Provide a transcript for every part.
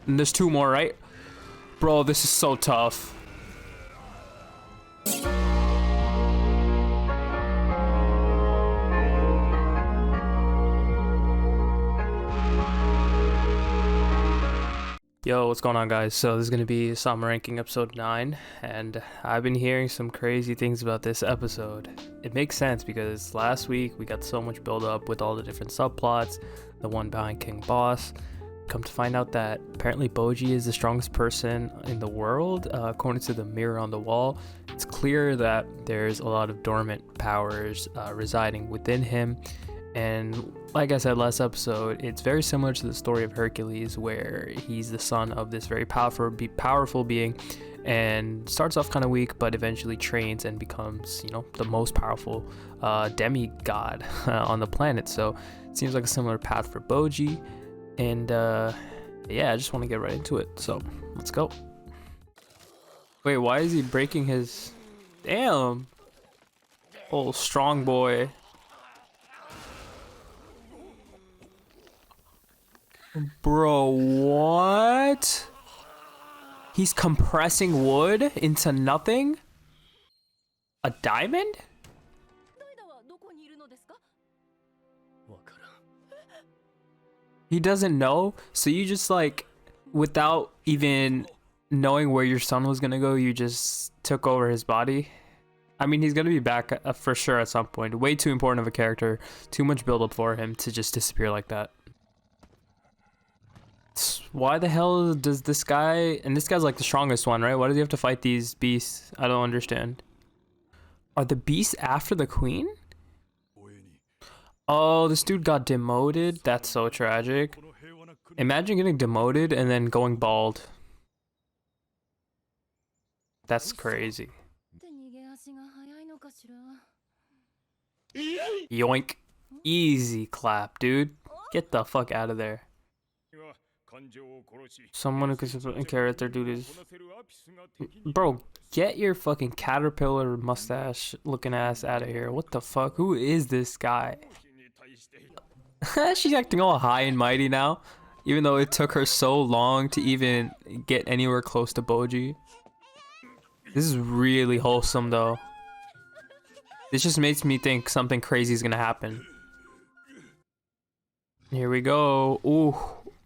And there's two more, right? Bro, this is so tough. Yo, what's going on, guys? So this is going to be Ousama ranking episode 9, and I've been hearing some crazy things about this episode. It makes sense because last week we got so much build up with all the different subplots, the one behind King Boss. Come to find out that apparently Bojji is the strongest person in the world, according to the mirror on the wall. It's clear that there's a lot of dormant powers residing within him. And like I said last episode, it's very similar to the story of Hercules, where he's the son of this very powerful being and starts off kind of weak, but eventually trains and becomes, you know, the most powerful demigod on the planet. So it seems like a similar path for Bojji. And yeah, I just want to get right into it. So let's go. Wait, why is he breaking his... Damn! Oh, strong boy. Bro, what? He's compressing wood into nothing? A diamond? He doesn't know? So you just, like, without even knowing where your son was gonna go, you just took over his body? I mean, he's gonna be back for sure at some point. Way too important of a character. Too much build-up for him to just disappear like that. Why the hell does this guy... And this guy's like the strongest one, right? Why does he have to fight these beasts? I don't understand. Are the beasts after the queen? Oh, this dude got demoted? That's so tragic. Imagine getting demoted and then going bald. That's crazy. Yoink. Easy clap, dude. Get the fuck out of there. Someone who can carry out their duties. Bro, get your fucking caterpillar mustache looking ass out of here. What the fuck? Who is this guy? She's acting all high and mighty now, even though it took her so long to even get anywhere close to Bojji. This is really wholesome though. This just makes me think something crazy is gonna happen. Here we go. Ooh.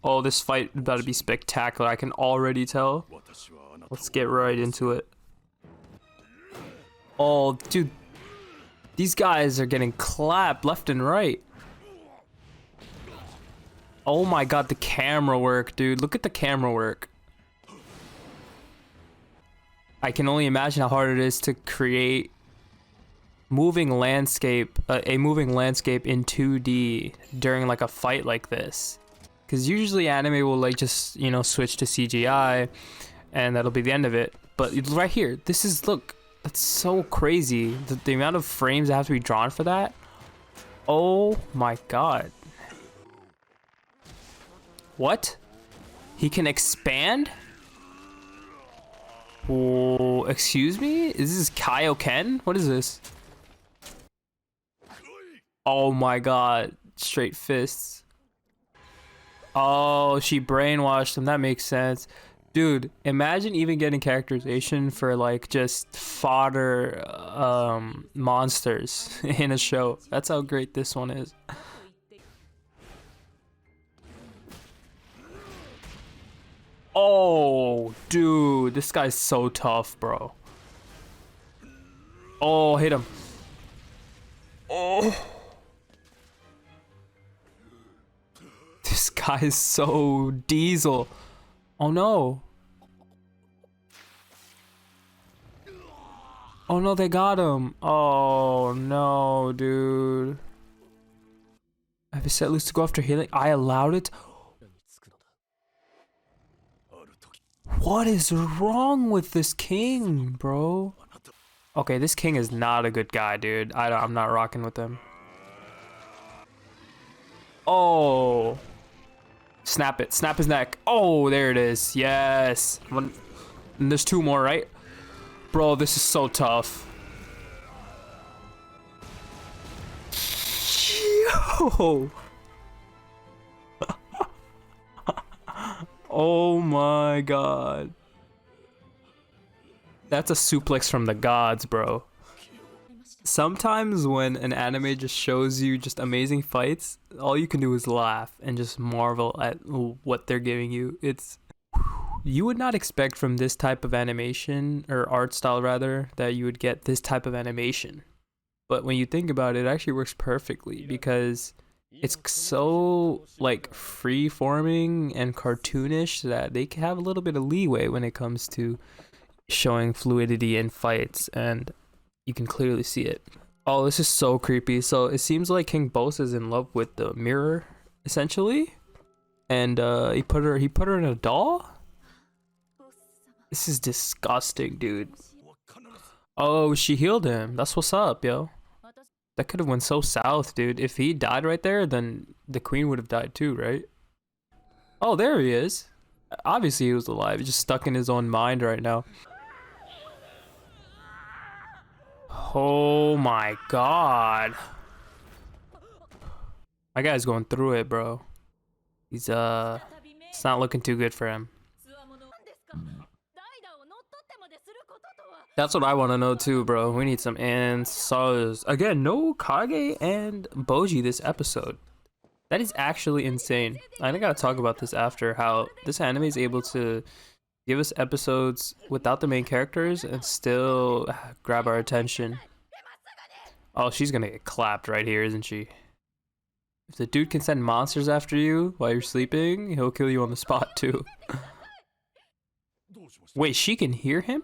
Oh, this fight is about to be spectacular. I can already tell. Let's get right into it. Oh, dude. These guys are getting clapped left and right. Oh my god, the camera work, dude. Look at the camera work. I can only imagine how hard it is to create moving landscape, a moving landscape in 2D during like a fight like this. Because usually anime will like just, you know, switch to CGI and that'll be the end of it. But right here, this is, look, that's so crazy. The amount of frames that have to be drawn for that. Oh my god. What? He can expand? Oh, excuse me? Is this Kaioken? What is this? Oh my god. Straight fists. Oh, she brainwashed him. That makes sense. Dude, imagine even getting characterization for like just fodder monsters in a show. That's how great this one is. Oh, dude, this guy's so tough, bro. Oh, hit him. Oh. This guy is so diesel. Oh no. Oh no, they got him. Oh no, dude. I have a set loose to go after healing. I allowed it. What is wrong with this king, bro? Okay, this king is not a good guy, dude. I'm not rocking with him. Oh. Snap it. Snap his neck. Oh, there it is. Yes. And there's two more, right? Bro, this is so tough. Yo. Oh my god. That's a suplex from the gods, bro. Sometimes when an anime just shows you just amazing fights, all you can do is laugh and just marvel at what they're giving you. You would not expect from this type of animation, or art style rather, that you would get this type of animation. But when you think about it, it actually works perfectly because it's so like free forming and cartoonish that they can have a little bit of leeway when it comes to showing fluidity in fights, and you can clearly see it. Oh, this is so creepy. So it seems like King Bosse is in love with the mirror, essentially, and he put her in a doll. This is disgusting, dude. Oh, she healed him. That's what's up, yo. That could have went so south, dude. If he died right there, then the queen would have died too, right? Oh, there he is. Obviously he was alive. He's just stuck in his own mind right now. Oh my god. My guy's going through it, bro. He's it's not looking too good for him. That's what I want to know too, bro. We need some answers. Again, no Kage and Bojji this episode. That is actually insane. I gotta talk about this after, how this anime is able to give us episodes without the main characters and still grab our attention. Oh, she's gonna get clapped right here, isn't she? If the dude can send monsters after you while you're sleeping, he'll kill you on the spot too. Wait, she can hear him?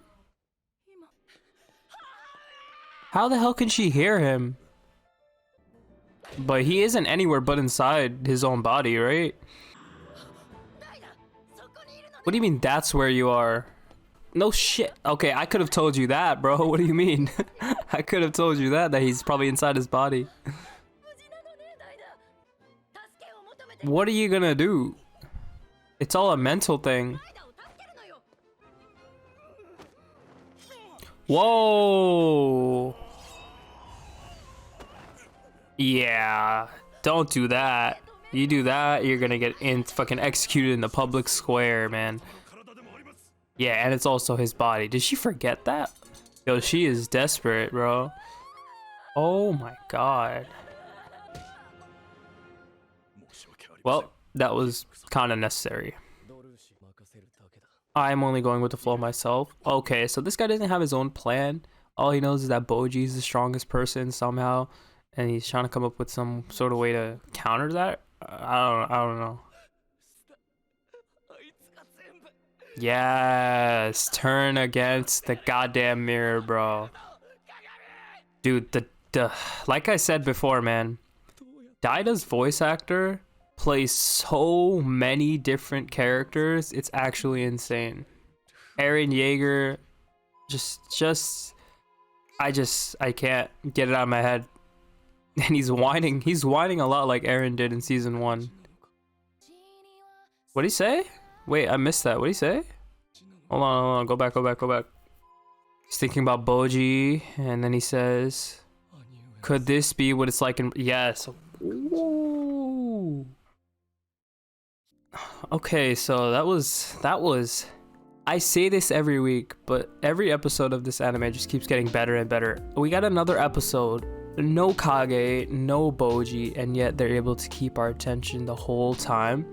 How the hell can she hear him? But he isn't anywhere but inside his own body, right? What do you mean that's where you are? No shit. Okay, I could have told you that, bro. What do you mean? I could have told you that he's probably inside his body. What are you gonna do? It's all a mental thing. Whoa. Yeah, don't do that. You do that, you're gonna get fucking executed in the public square, man. Yeah, and it's also his body. Did she forget that? Yo, she is desperate, bro. Oh my god. Well, that was kind of necessary. I'm only going with the flow myself. Okay, so this guy doesn't have his own plan. All he knows is that Bojji is the strongest person somehow, and he's trying to come up with some sort of way to counter that. I don't know. Yes, turn against the goddamn mirror, bro. Dude, the like I said before, man, Daida's voice actor plays so many different characters. It's actually insane. Eren Yeager, I can't get it out of my head. And he's whining a lot like Eren did in season 1. What'd he say? Wait, I missed that. What'd he say? Hold on, go back. He's thinking about Bojji, and then he says, could this be what it's like in... Yes. Ooh. Okay, so that was I say this every week, but every episode of this anime just keeps getting better and better. We got another episode, no Kage, no Bojji, and yet they're able to keep our attention the whole time.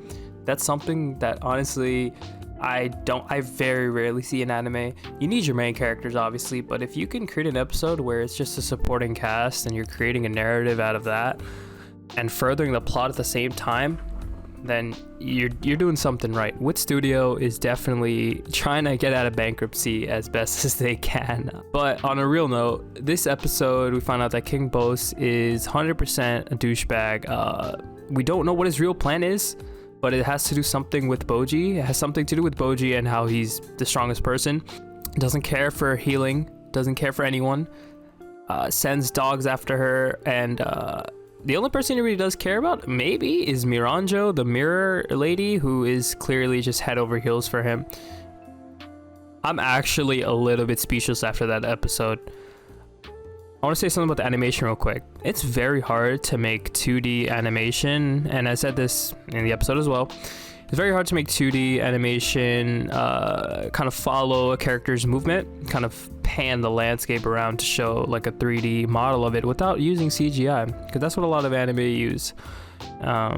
That's something that honestly I very rarely see in anime. You need your main characters obviously, but if you can create an episode where it's just a supporting cast and you're creating a narrative out of that and furthering the plot at the same time, then you're doing something right. Wit Studio is definitely trying to get out of bankruptcy as best as they can. But on a real note, this episode we find out that King Bosse is 100% a douchebag. We don't know what his real plan is, but it has to do something with Bojji. It has something to do with Bojji and how he's the strongest person. Doesn't care for healing, doesn't care for anyone. Sends dogs after her, and the only person he really does care about, maybe, is Miranjo, the mirror lady, who is clearly just head over heels for him. I'm actually a little bit speechless after that episode. I want to say something about the animation real quick. It's very hard to make 2D animation, and I said this in the episode as well. It's very hard to make 2D animation kind of follow a character's movement, kind of pan the landscape around to show like a 3D model of it without using CGI, because that's what a lot of anime use.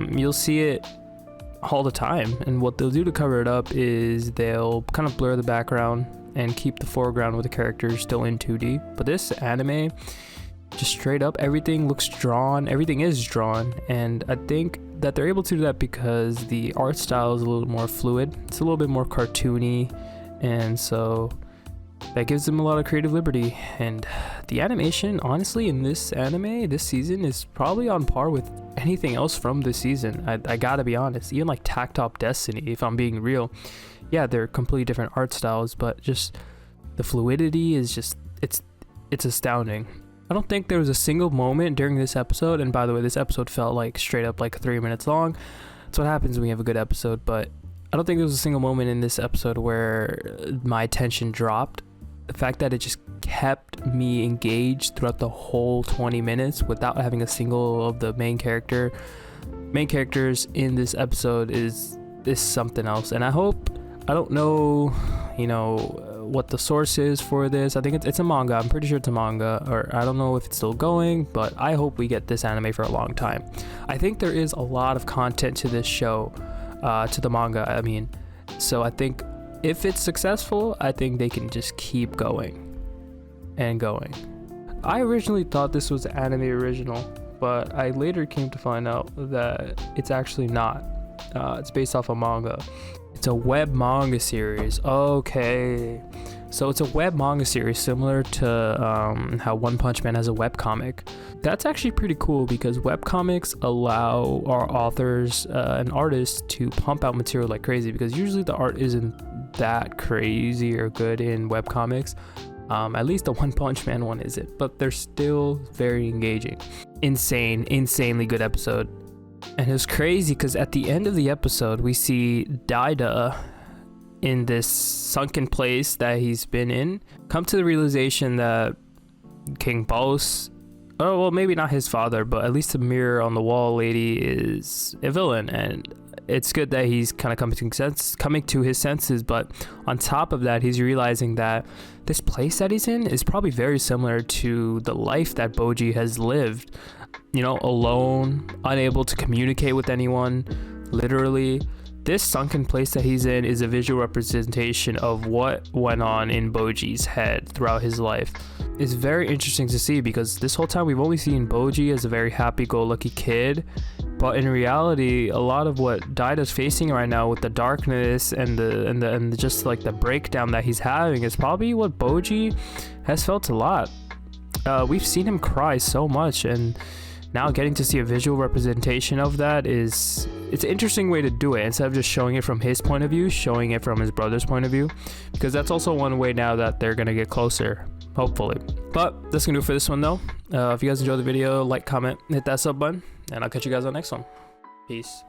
You'll see it all the time, and what they'll do to cover it up is they'll kind of blur the background and keep the foreground with the characters still in 2D. But this anime, just straight up, everything looks drawn, everything is drawn, and I think that they're able to do that because the art style is a little more fluid. It's a little bit more cartoony, and so that gives them a lot of creative liberty. And the animation, honestly, in this anime this season is probably on par with anything else from this season. I gotta be honest. Even like Tactop Destiny, if I'm being real, yeah, they're completely different art styles, but just the fluidity is just it's astounding. I don't think there was a single moment during this episode, and by the way, this episode felt like straight up like 3 minutes long. That's what happens when you have a good episode, but I don't think there was a single moment in this episode where my attention dropped. The fact that it just kept me engaged throughout the whole 20 minutes without having a single of the main characters in this episode is something else. And I don't know, what the source is for this. I think it's a manga. I'm pretty sure it's a manga, or I don't know if it's still going, but I hope we get this anime for a long time. I think there is a lot of content to this show, to the manga, I mean. So I think if it's successful, I think they can just keep going and going. I originally thought this was an anime original, but I later came to find out that it's actually not. It's based off a manga. It's a web manga series. Okay. So it's a web manga series similar to how One Punch Man has a webcomic. That's actually pretty cool because webcomics allow our authors and artists to pump out material like crazy, because usually the art isn't that crazy or good in webcomics. At least the One Punch Man one isn't, but they're still very engaging. Insanely good episode. And it was crazy because at the end of the episode, we see Daida in this sunken place that he's been in come to the realization that King Bosse, oh well, maybe not his father, but at least the mirror on the wall lady is a villain. And it's good that he's kind of coming to his senses, but on top of that, he's realizing that this place that he's in is probably very similar to the life that Bojji has lived. Alone, unable to communicate with anyone, literally. This sunken place that he's in is a visual representation of what went on in Bojji's head throughout his life. It's very interesting to see because this whole time we've only seen Bojji as a very happy-go-lucky kid, but in reality, a lot of what Daida's facing right now with the darkness and the just like the breakdown that he's having is probably what Bojji has felt a lot. We've seen him cry so much, and now getting to see a visual representation of that it's an interesting way to do it. Instead of just showing it from his point of view, showing it from his brother's point of view, because that's also one way now that they're gonna get closer, hopefully. But that's gonna do it for this one though. If you guys enjoyed the video, like, comment, hit that sub button, and I'll catch you guys on the next one. Peace.